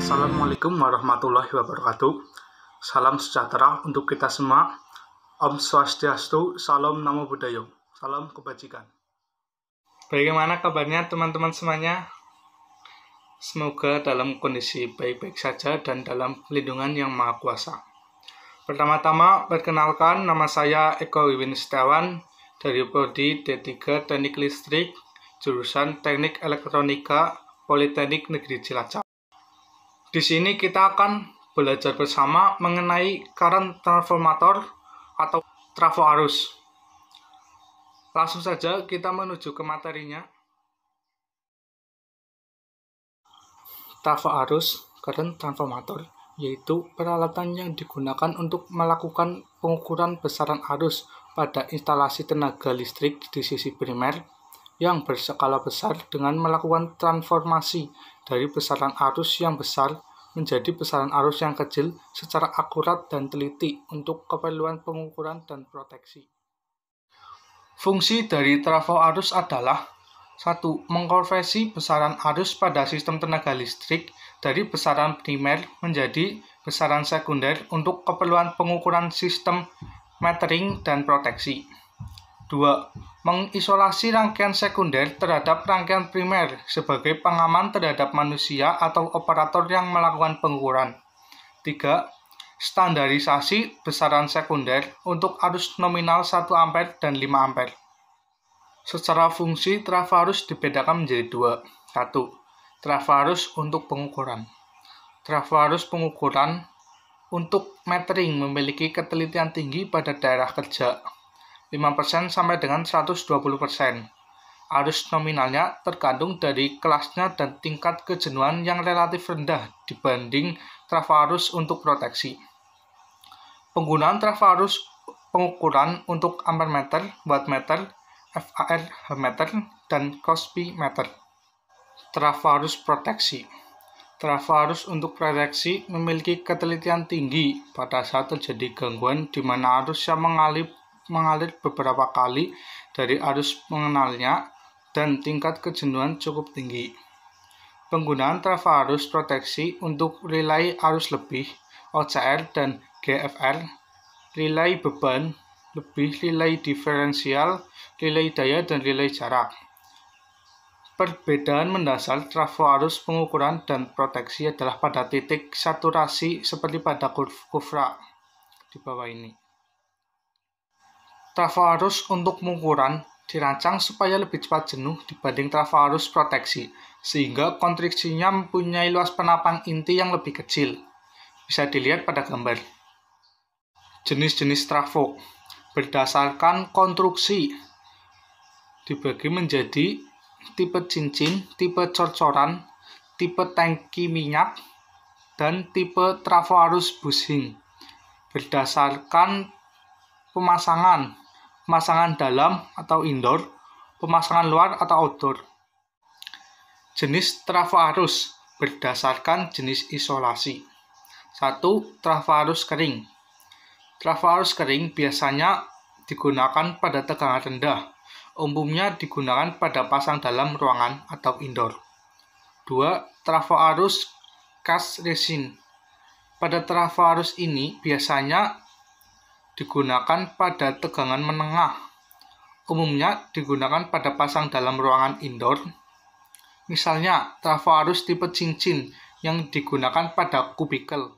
Assalamualaikum warahmatullahi wabarakatuh. Salam sejahtera untuk kita semua. Om Swastiastu, Salam Namo Buddhaya. Salam kebajikan. Bagaimana kabarnya teman-teman semuanya? Semoga dalam kondisi baik-baik saja dan dalam lindungan yang Maha Kuasa. Pertama-tama, perkenalkan, nama saya Eko Wiwin Setiawan dari Prodi D3 Teknik Listrik, jurusan Teknik Elektronika, Politeknik Negeri Cilacap. Di sini kita akan belajar bersama mengenai current transformator atau trafo arus. Langsung saja kita menuju ke materinya. Trafo arus, current transformator, yaitu peralatan yang digunakan untuk melakukan pengukuran besaran arus pada instalasi tenaga listrik di sisi primer yang berskala besar dengan melakukan transformasi dari besaran arus yang besar menjadi besaran arus yang kecil secara akurat dan teliti untuk keperluan pengukuran dan proteksi. Fungsi dari trafo arus adalah 1. Mengkonversi besaran arus pada sistem tenaga listrik dari besaran primer menjadi besaran sekunder untuk keperluan pengukuran sistem metering dan proteksi. 2. Mengisolasi rangkaian sekunder terhadap rangkaian primer sebagai pengaman terhadap manusia atau operator yang melakukan pengukuran. 3. Standarisasi besaran sekunder untuk arus nominal 1 ampere dan 5 ampere. Secara fungsi, trafo arus dibedakan menjadi 2. 1. Trafo arus untuk pengukuran. Trafo arus pengukuran untuk metering memiliki ketelitian tinggi pada daerah kerja, 5% sampai dengan 120%. Arus nominalnya tergantung dari kelasnya dan tingkat kejenuhan yang relatif rendah dibanding trafo arus untuk proteksi. Penggunaan trafo arus pengukuran untuk ampermeter, wattmeter, FAR meter, dan Rossby meter. Trafo arus proteksi. Trafo arus untuk proteksi memiliki ketelitian tinggi pada saat terjadi gangguan di mana arus yang mengalir beberapa kali dari arus pengenalnya dan tingkat kejenuhan cukup tinggi. Penggunaan trafo arus proteksi untuk relay arus lebih, OCR dan GFR, relay beban lebih, relay diferensial, relay daya, dan relay jarak. Perbedaan mendasar trafo arus pengukuran dan proteksi adalah pada titik saturasi seperti pada kurva di bawah ini. Trafo arus untuk pengukuran dirancang supaya lebih cepat jenuh dibanding trafo arus proteksi, sehingga konstriksinya mempunyai luas penapang inti yang lebih kecil. Bisa dilihat pada gambar. Jenis-jenis trafo berdasarkan konstruksi dibagi menjadi tipe cincin, tipe cor-coran, tipe tangki minyak, dan tipe trafo arus bushing. Berdasarkan pemasangan dalam atau indoor, pemasangan luar atau outdoor. Jenis trafo arus berdasarkan jenis isolasi. 1. Trafo arus kering. Trafo arus kering biasanya digunakan pada tegangan rendah, umumnya digunakan pada pasang dalam ruangan atau indoor. 2. Trafo arus cast resin. Pada trafo arus ini biasanya digunakan pada tegangan menengah, umumnya digunakan pada pasang dalam ruangan indoor. Misalnya, trafo arus tipe cincin yang digunakan pada kubikel.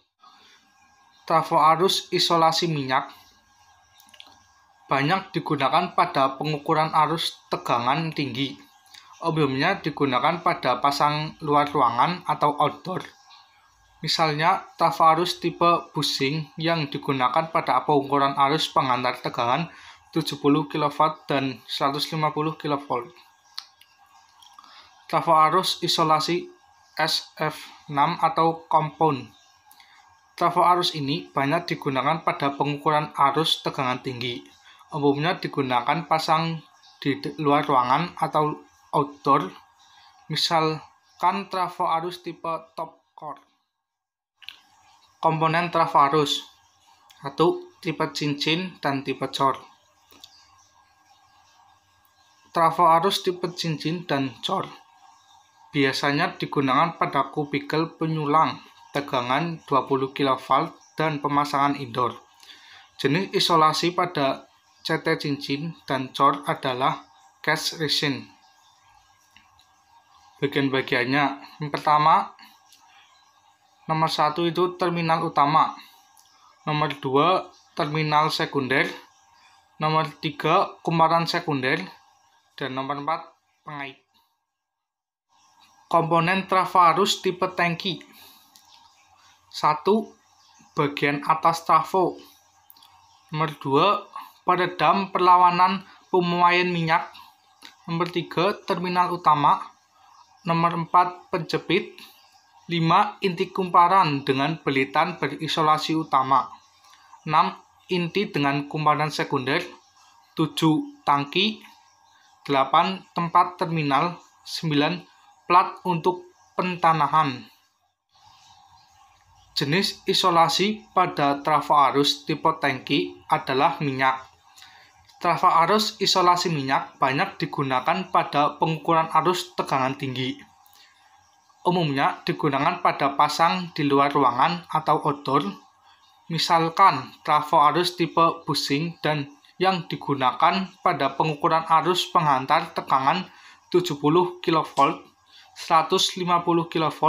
Trafo arus isolasi minyak banyak digunakan pada pengukuran arus tegangan tinggi, umumnya digunakan pada pasang luar ruangan atau outdoor. Misalnya, trafo arus tipe bushing yang digunakan pada pengukuran arus pengantar tegangan 70 kV dan 150 kV. Trafo arus isolasi SF6 atau compound. Trafo arus ini banyak digunakan pada pengukuran arus tegangan tinggi, umumnya digunakan pasang di luar ruangan atau outdoor. Misalkan trafo arus tipe top core. Komponen trafo arus. 1. Tipe cincin dan tipe cor. Trafo arus tipe cincin dan cor biasanya digunakan pada kubikel penyulang tegangan 20 kV dan pemasangan indoor. Jenis isolasi pada CT cincin dan cor adalah case resin. Bagian-bagiannya, yang pertama, nomor 1 itu terminal utama, nomor 2 terminal sekunder, nomor 3 kumparan sekunder, dan nomor 4 pengait. Komponen trafo arus tipe tangki. 1. Bagian atas trafo. Nomor 2 peredam perlawanan pemuaian minyak. Nomor 3 terminal utama. Nomor 4 penjepit. 5. Inti kumparan dengan belitan berisolasi utama. 6. Inti dengan kumparan sekunder. 7. Tangki. 8. Tempat terminal. 9. Plat untuk pentanahan. Jenis isolasi pada trafo arus tipe tangki adalah minyak. Trafo arus isolasi minyak banyak digunakan pada pengukuran arus tegangan tinggi. Umumnya digunakan pada pasang di luar ruangan atau outdoor, misalkan trafo arus tipe bushing dan yang digunakan pada pengukuran arus penghantar tegangan 70 kV, 150 kV,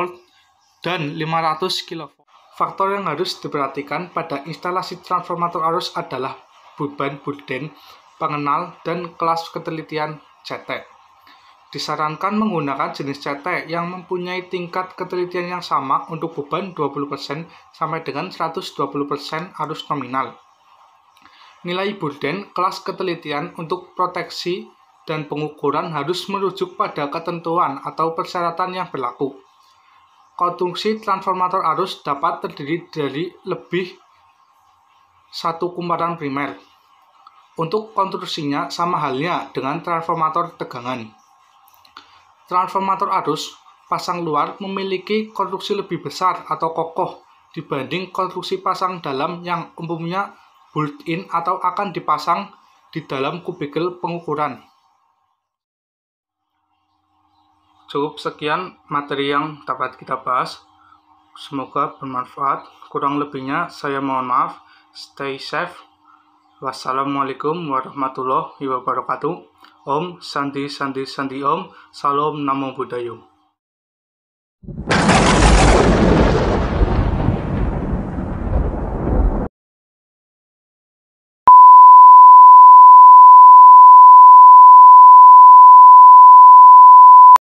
dan 500 kV. Faktor yang harus diperhatikan pada instalasi transformator arus adalah beban burden, pengenal, dan kelas ketelitian CT. Disarankan menggunakan jenis CT yang mempunyai tingkat ketelitian yang sama untuk beban 20% sampai dengan 120% arus nominal. Nilai burden kelas ketelitian untuk proteksi dan pengukuran harus merujuk pada ketentuan atau persyaratan yang berlaku. Konstruksi transformator arus dapat terdiri dari lebih satu kumparan primer. Untuk konstruksinya sama halnya dengan transformator tegangan. Transformator arus pasang luar memiliki konstruksi lebih besar atau kokoh dibanding konstruksi pasang dalam yang umumnya built-in atau akan dipasang di dalam kubikel pengukuran. Cukup sekian materi yang dapat kita bahas. Semoga bermanfaat. Kurang lebihnya saya mohon maaf. Stay safe. Wassalamualaikum warahmatullahi wabarakatuh. Om Santi Santi Santi Om. Salam Namo Buddhaya.